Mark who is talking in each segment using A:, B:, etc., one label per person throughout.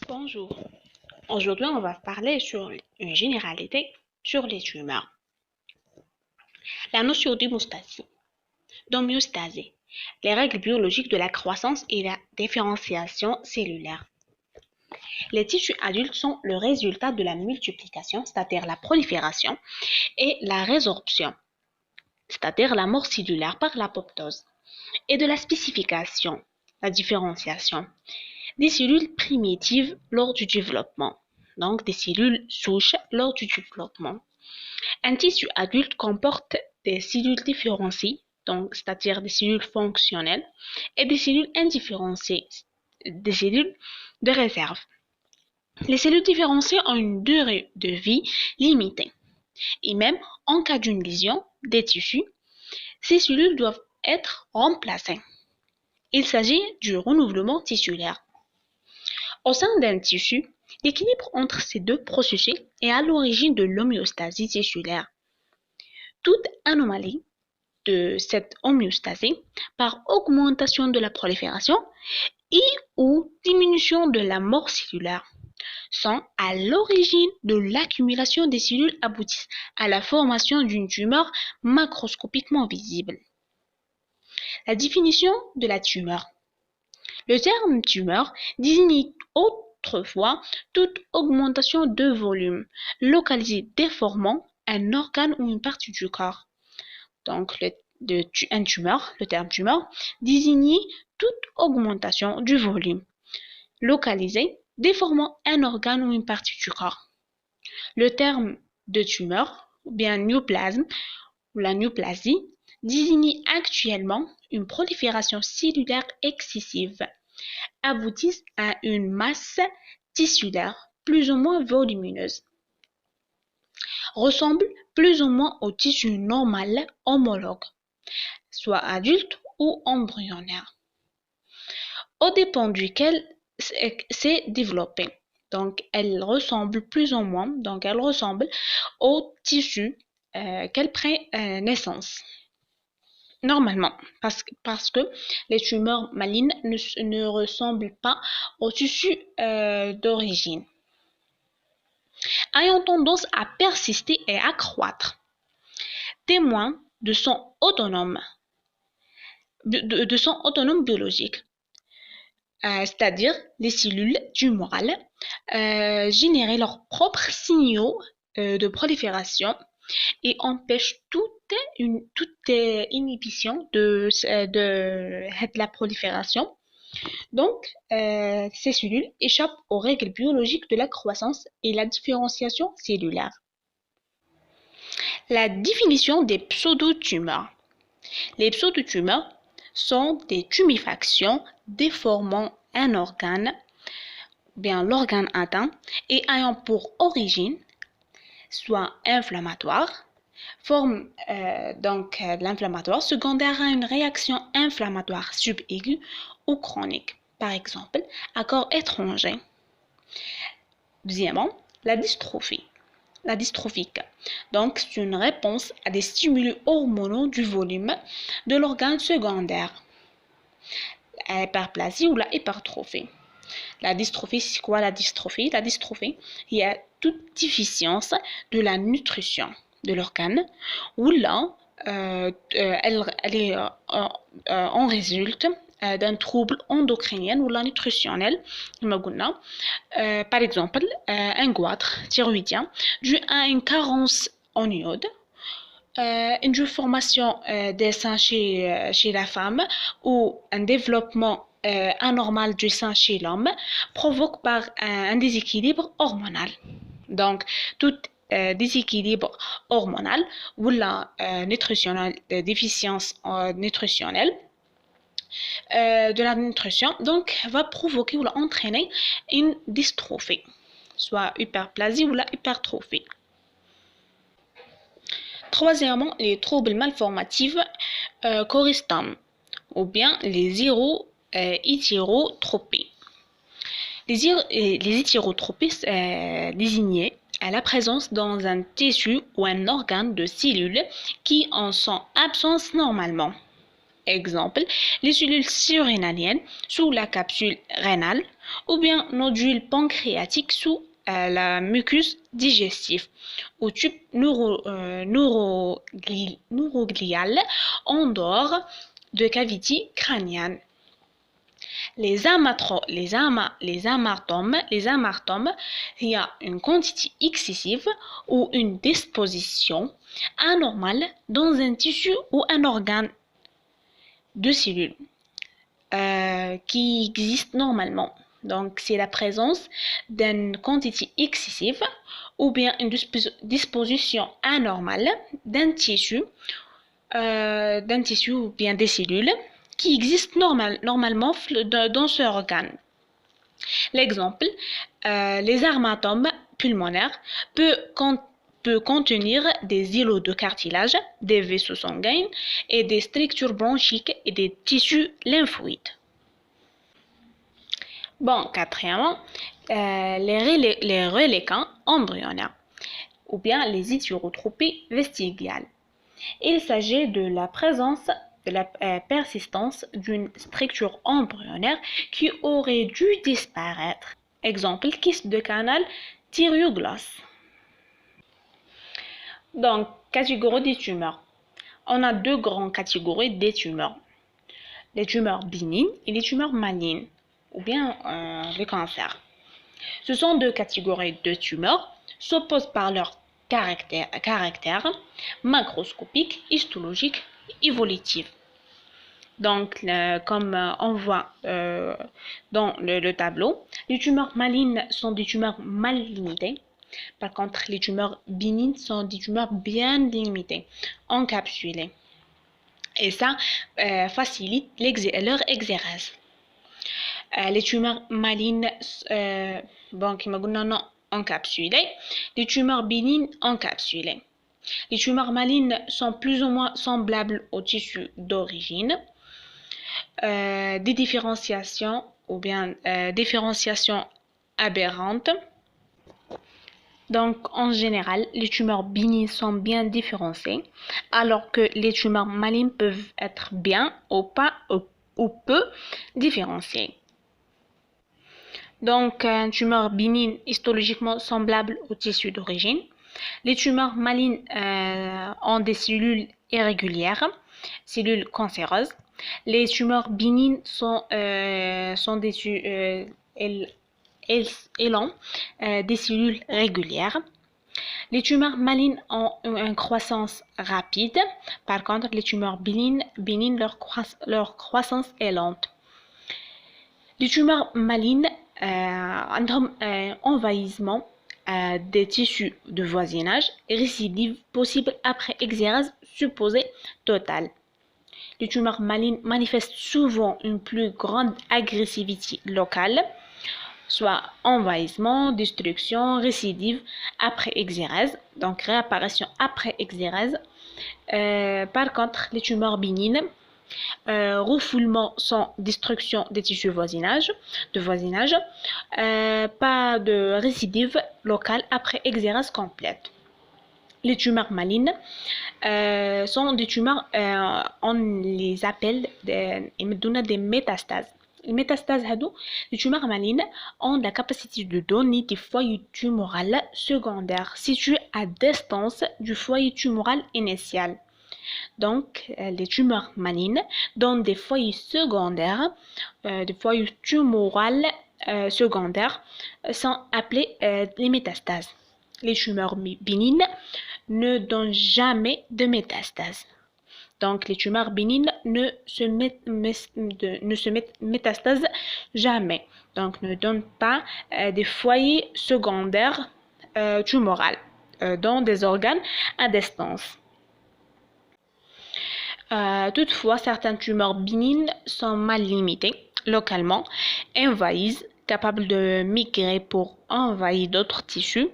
A: Bonjour. Aujourd'hui, on va parler sur une généralité sur les tumeurs. La notion d'homéostasie, les règles biologiques de la croissance et la différenciation cellulaire. Les tissus adultes sont le résultat de la multiplication, c'est-à-dire la prolifération, et la résorption, c'est-à-dire la mort cellulaire par l'apoptose, et de la spécification, la différenciation, des cellules primitives lors du développement, donc des cellules souches lors du développement. Un tissu adulte comporte des cellules différenciées, donc c'est-à-dire des cellules fonctionnelles, et des cellules indifférenciées, des cellules de réserve. Les cellules différenciées ont une durée de vie limitée, et même en cas d'une lésion des tissus, ces cellules doivent être remplacées. Il s'agit du renouvellement tissulaire. Au sein d'un tissu, l'équilibre entre ces deux processus est à l'origine de l'homéostasie tissulaire. Toute anomalie de cette homéostasie par augmentation de la prolifération et ou diminution de la mort cellulaire sont à l'origine de l'accumulation des cellules aboutissent à la formation d'une tumeur macroscopiquement visible. La définition de la tumeur. Le terme tumeur désigne autrefois toute augmentation de volume localisée déformant un organe ou une partie du corps. Donc, le terme tumeur désigne toute augmentation du volume localisée déformant un organe ou une partie du corps. Le terme de tumeur, ou bien néoplasme, ou la néoplasie, désigne actuellement une prolifération cellulaire excessive, aboutissent à une masse tissulaire plus ou moins volumineuse, ressemble plus ou moins au tissu normal homologue, soit adulte ou embryonnaire, au dépend duquel s'est développé. Donc, elle ressemble plus ou moins, au tissu qu'elle prend naissance. Normalement, parce que les tumeurs malignes ne ressemblent pas au tissu d'origine, ayant tendance à persister et à croître, témoin de son autonome biologique, c'est-à-dire les cellules tumorales générer leurs propres signaux de prolifération et empêche toute inhibition de la prolifération. Donc, ces cellules échappent aux règles biologiques de la croissance et la différenciation cellulaire. La définition des pseudotumeurs. Les pseudotumeurs sont des tumefactions déformant un organe, bien l'organe atteint, et ayant pour origine soit inflammatoire, forme l'inflammatoire secondaire à une réaction inflammatoire subaiguë ou chronique, par exemple, à corps étranger. Deuxièmement, la dystrophie. La dystrophique. Donc, c'est une réponse à des stimuli hormonaux du volume de l'organe secondaire. L'hyperplasie ou la hypertrophie. La dystrophie, c'est quoi la dystrophie? La dystrophie, il y a toute déficience de la nutrition de l'organe, où là, en résulte d'un trouble endocrinien ou la nutritionnel, par exemple, un goitre thyroïdien dû à une carence en iode, une déformation des seins chez la femme ou un développement anormal du sein chez l'homme provoque par un déséquilibre hormonal. Donc, tout déséquilibre hormonal ou la déficience nutritionnelle de la nutrition donc va provoquer ou entraîner une dystrophie, soit hyperplasie ou la hypertrophie. Troisièmement, les troubles malformatifs correspondent ou bien les hétérotropies. Les hétérotropies désignées à la présence dans un tissu ou un organe de cellules qui en sont absentes normalement. Exemple, les cellules surrénaliennes sous la capsule rénale ou bien nodules pancréatiques sous la muqueuse digestive ou tube neuroglial en dehors de cavité crânienne. Les amartomes, il y a une quantité excessive ou une disposition anormale dans un tissu ou un organe de cellules qui existent normalement. Donc, c'est la présence d'une quantité excessive ou bien une disposition anormale d'un tissu ou bien des cellules qui existent normalement dans ce organe. L'exemple, les armatomes pulmonaires peut contenir des îlots de cartilage, des vaisseaux sanguins et des structures bronchiques et des tissus lymphoïdes. Bon, quatrièmement, les reliquants embryonnaires ou bien les hétérotropies vestigiales. Il s'agit de la présence de la persistance d'une structure embryonnaire qui aurait dû disparaître. Exemple, kyste de canal thyroglose. Donc, catégorie des tumeurs. On a deux grandes catégories des tumeurs. Les tumeurs bénignes et les tumeurs malignes, ou bien les cancers. Ce sont deux catégories de tumeurs, s'opposent par leur caractère macroscopique, histologique, évolutif. Donc, comme on voit dans le tableau, les tumeurs malignes sont des tumeurs mal limitées. Par contre, les tumeurs bénignes sont des tumeurs bien limitées, encapsulées. Et ça facilite leur exérèse. Les tumeurs malignes, non encapsulées, les tumeurs bénignes encapsulées. Les tumeurs malignes sont plus ou moins semblables au tissu d'origine. Des différenciations ou bien différenciations aberrantes. Donc, en général, les tumeurs bénignes sont bien différenciées, alors que les tumeurs malignes peuvent être bien ou pas ou peu différenciées. Donc, une tumeur bénigne histologiquement semblable au tissu d'origine. Les tumeurs malignes ont des cellules irrégulières, cellules cancéreuses. Les tumeurs bénignes sont des cellules régulières. Les tumeurs malignes ont une croissance rapide. Par contre, les tumeurs bénignes leur croissance est lente. Les tumeurs malignes ont envahissement des tissus de voisinage, récidive possible après exérèse supposée totale. Les tumeurs malignes manifestent souvent une plus grande agressivité locale, soit envahissement, destruction, récidive après exérèse, donc réapparition après exérèse. Par contre, les tumeurs bénignes, refoulement sans destruction des tissus de voisinage, pas de récidive locale après exérèse complète. Les tumeurs malignes sont des tumeurs, on les appelle des métastases. Les métastases, les tumeurs malignes ont la capacité de donner des foyers tumoraux secondaires situés à distance du foyer tumoral initial. Donc, les tumeurs malignes donnent des foyers secondaires, des foyers tumoraux secondaires sont appelés les métastases. Les tumeurs bénignes ne donnent jamais de métastases. Donc, les tumeurs bénignes ne se métastasent jamais. Donc, ne donnent pas des foyers secondaires tumoraux dans des organes à distance. Toutefois, certaines tumeurs bénignes sont mal limitées localement, envahissent, capables de migrer pour envahir d'autres tissus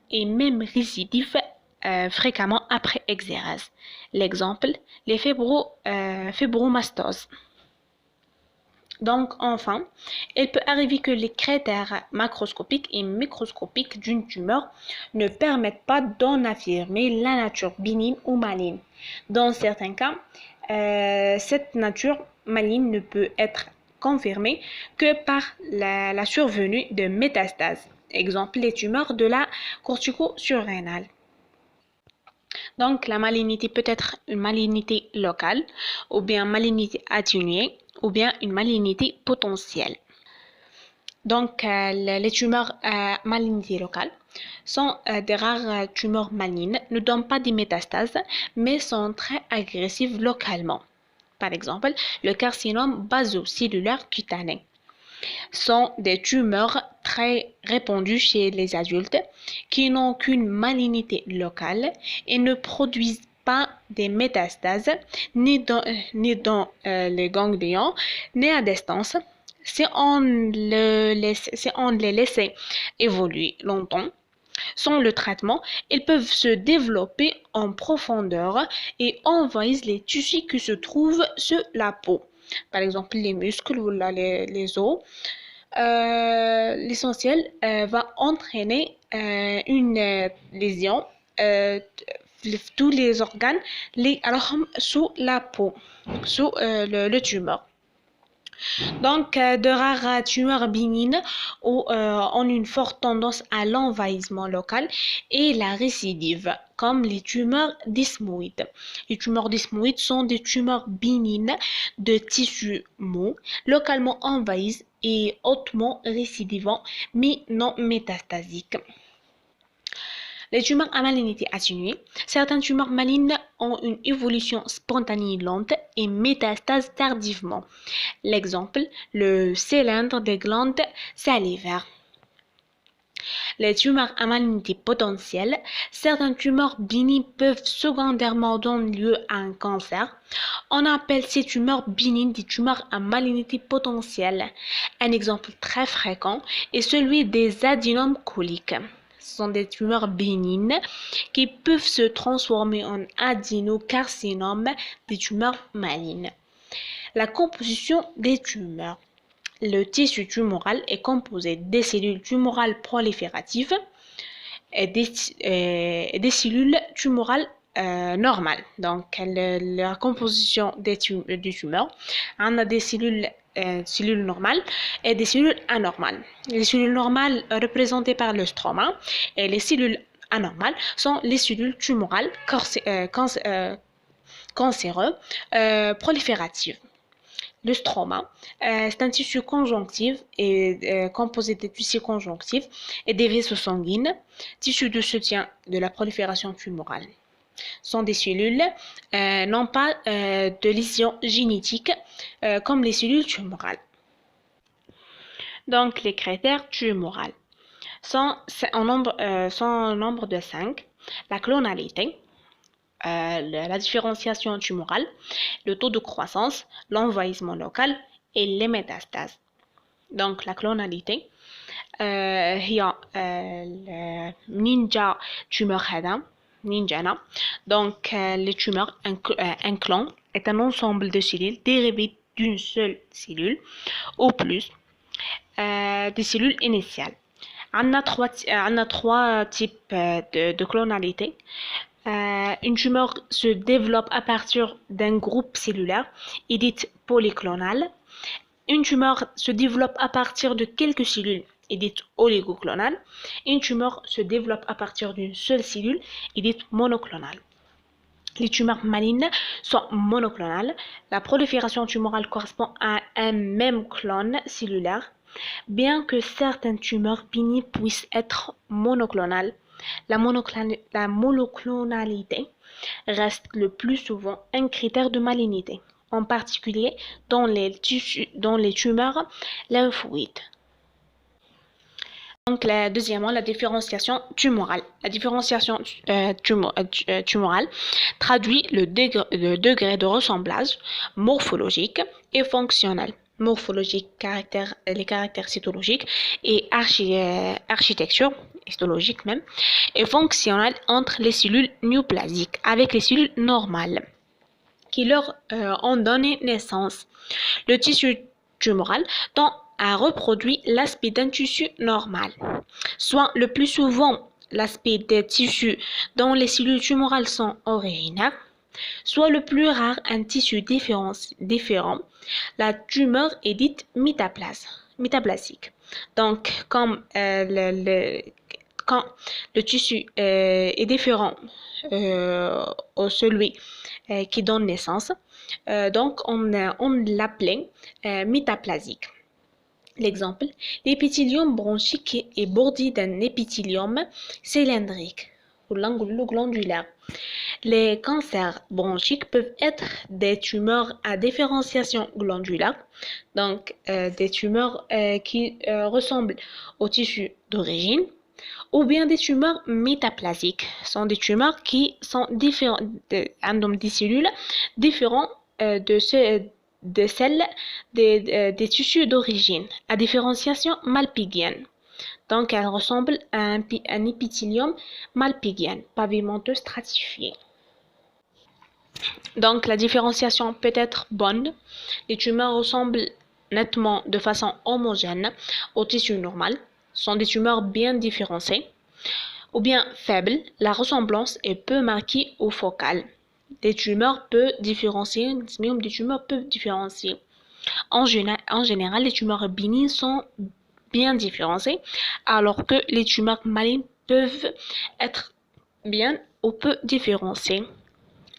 A: et même récidives fréquemment après exérèse. L'exemple, les fibromastoses. Donc, enfin, il peut arriver que les critères macroscopiques et microscopiques d'une tumeur ne permettent pas d'en affirmer la nature bénigne ou maligne. Dans certains cas, Cette nature maligne ne peut être confirmée que par la survenue de métastases. Exemple, les tumeurs de la cortico-surrénale. Donc, la malignité peut être une malignité locale, ou bien malignité atténuée, ou bien une malignité potentielle. Donc, les tumeurs malignité locale sont des rares tumeurs malignes, ne donnent pas des métastases, mais sont très agressives localement. Par exemple, le carcinome basocellulaire cutané sont des tumeurs très répandues chez les adultes qui n'ont qu'une malignité locale et ne produisent pas des métastases ni dans les ganglions ni à distance. Si on les laisse évoluer longtemps, sans le traitement, ils peuvent se développer en profondeur et envahissent les tissus qui se trouvent sur la peau. Par exemple, les muscles ou les os. L'essentiel va entraîner une lésion tous les organes alors, sous la peau, sous le tumeur. Donc, de rares tumeurs bénignes ont une forte tendance à l'envahissement local et la récidive, comme les tumeurs desmoïdes. Les tumeurs desmoïdes sont des tumeurs bénignes de tissus mous, localement envahies et hautement récidivants, mais non métastasiques. Les tumeurs à malignité atténuée. Certaines tumeurs malignes ont une évolution spontanée lente et métastase tardivement. L'exemple, le cylindre des glandes salivaires. Les tumeurs à malignité potentielle. Certaines tumeurs bénignes peuvent secondairement donner lieu à un cancer. On appelle ces tumeurs bénignes des tumeurs à malignité potentielle. Un exemple très fréquent est celui des adénomes coliques. Ce sont des tumeurs bénignes qui peuvent se transformer en adénocarcinomes, des tumeurs malignes. La composition des tumeurs. Le tissu tumoral est composé des cellules tumorales prolifératives et des cellules tumorales normales. Donc, la composition des tumeurs, on a des cellules normales et des cellules anormales. Les cellules normales représentées par le stroma et les cellules anormales sont les cellules tumorales cancéreux prolifératives. Le stroma, c'est un tissu conjonctif et composé des tissus conjonctifs et des vaisseaux sanguins, tissus de soutien de la prolifération tumorale. Sont des cellules, non pas de lésions génétiques comme les cellules tumorales. Donc, les critères tumoraux sont en nombre de 5. La clonalité, la différenciation tumorale, le taux de croissance, l'envahissement local et les métastases. Donc, la clonalité, هي ninja tumor هذا ninjana. Donc, les tumeurs, un clone est un ensemble de cellules dérivées d'une seule cellule ou plus des cellules initiales. On a trois types de clonalité. Une tumeur se développe à partir d'un groupe cellulaire et dite polyclonale. Une tumeur se développe à partir de quelques cellules et dite oligoclonale. Une tumeur se développe à partir d'une seule cellule et dite monoclonale. Les tumeurs malignes sont monoclonales. La prolifération tumorale correspond à un même clone cellulaire. Bien que certaines tumeurs bénignes puissent être monoclonales, la monoclonalité reste le plus souvent un critère de malignité, en particulier dans les tumeurs lymphoïdes. Donc, deuxièmement, la différenciation tumorale. La différenciation tumorale traduit le degré de ressemblage morphologique et fonctionnel. Morphologique, les caractères cytologiques et architecture histologique même, et fonctionnel entre les cellules néoplasiques avec les cellules normales qui leur ont donné naissance. Le tissu tumoral tend à reproduire l'aspect d'un tissu normal, soit le plus souvent l'aspect des tissus dont les cellules tumorales sont originaires, soit le plus rare un tissu différent, la tumeur est dite métaplasique. Donc, comme quand le tissu est différent au celui qui donne naissance, donc on l'appelait métaplasique. L'exemple, l'épithélium bronchique est bordé d'un épithélium cylindrique ou glandulaire. Les cancers bronchiques peuvent être des tumeurs à différenciation glandulaire, donc des tumeurs qui ressemblent au tissu d'origine, ou bien des tumeurs métaplasiques, sont des tumeurs qui sont différentes, des cellules différentes de celles des tissus d'origine, à différenciation malpighienne. Donc, elles ressemblent à un épithélium malpighienne, pavimenteux stratifié. Donc, la différenciation peut être bonne. Les tumeurs ressemblent nettement de façon homogène au tissu normal, sont des tumeurs bien différenciées, ou bien faibles, la ressemblance est peu marquée ou focale. Des tumeurs peu différenciées, des tumeurs peu différenciées. En général, les tumeurs bénignes sont bien différenciées, alors que les tumeurs malignes peuvent être bien ou peu différenciées.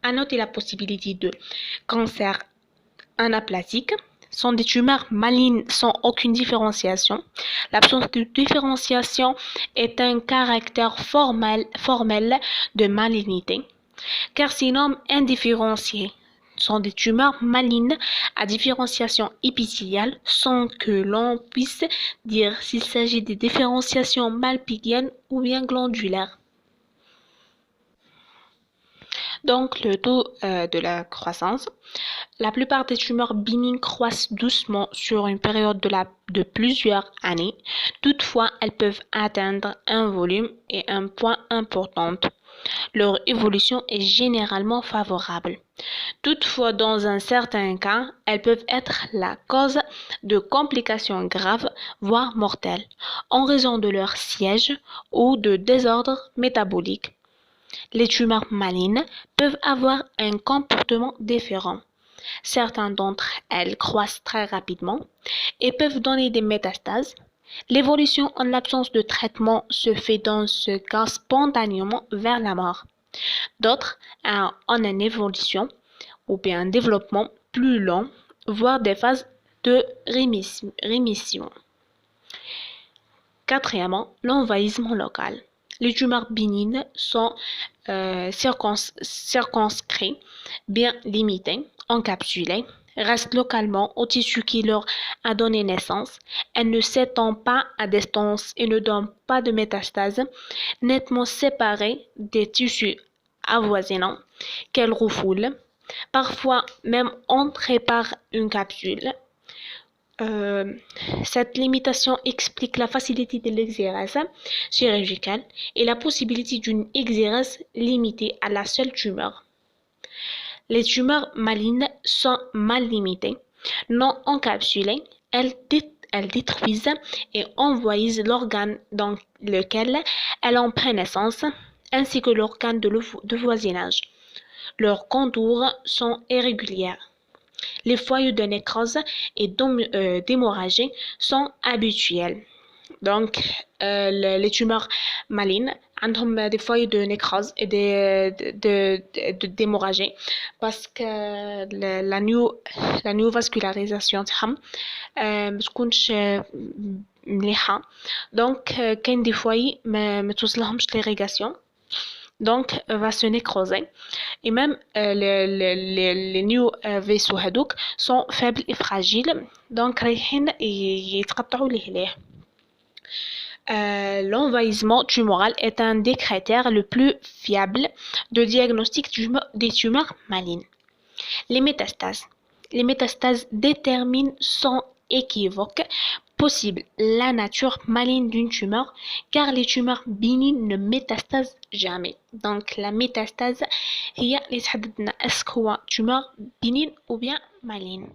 A: À noter la possibilité de cancer anaplasique. Sont des tumeurs malignes sans aucune différenciation. L'absence de différenciation est un caractère formel de malignité. Carcinomes indifférenciés sont des tumeurs malignes à différenciation épithéliale sans que l'on puisse dire s'il s'agit de différenciation malpighienne ou bien glandulaire. Donc, le taux de la croissance. La plupart des tumeurs bénignes croissent doucement sur une période de plusieurs années. Toutefois, elles peuvent atteindre un volume et un poids important. Leur évolution est généralement favorable. Toutefois, dans un certain cas, elles peuvent être la cause de complications graves, voire mortelles, en raison de leur siège ou de désordres métaboliques. Les tumeurs malignes peuvent avoir un comportement différent. Certaines d'entre elles croissent très rapidement et peuvent donner des métastases. L'évolution en l'absence de traitement se fait dans ce cas spontanément vers la mort. D'autres ont une évolution ou bien un développement plus long, voire des phases de rémission. Quatrièmement, l'envahissement local. Les tumeurs bénignes sont circonscrites, bien limitées, encapsulées, restent localement au tissu qui leur a donné naissance. Elles ne s'étendent pas à distance et ne donnent pas de métastases, nettement séparées des tissus avoisinants qu'elles refoulent, parfois même entrées par une capsule. Cette limitation explique la facilité de l'exérèse chirurgicale et la possibilité d'une exérèse limitée à la seule tumeur. Les tumeurs malignes sont mal limitées, non encapsulées, elles détruisent et envahissent l'organe dans lequel elles ont pris naissance, ainsi que l'organe de voisinage. Leurs contours sont irréguliers. Les foyers de nécrose et d'hémorragie sont habituels. Donc, les tumeurs malignes ont des foyers de nécrose et d'hémorragie parce que la néovascularisation بتكونش مليحة. Donc, كاين des foyers ما توصلهمش l'irrigation. Donc, va se nécroser. Et même les new vaisseaux هادوك sont faibles et fragiles. Donc, رايحين يتقطعوا لهلاه. L'envahissement tumoral est un des critères le plus fiables de diagnostic des tumeurs malignes. Les métastases déterminent sans équivoque possible la nature maligne d'une tumeur, car les tumeurs bénignes ne métastasent jamais. Donc, la métastase هي اللي تحدد لنا est-ce هو tumeur bénigne ou bien maligne.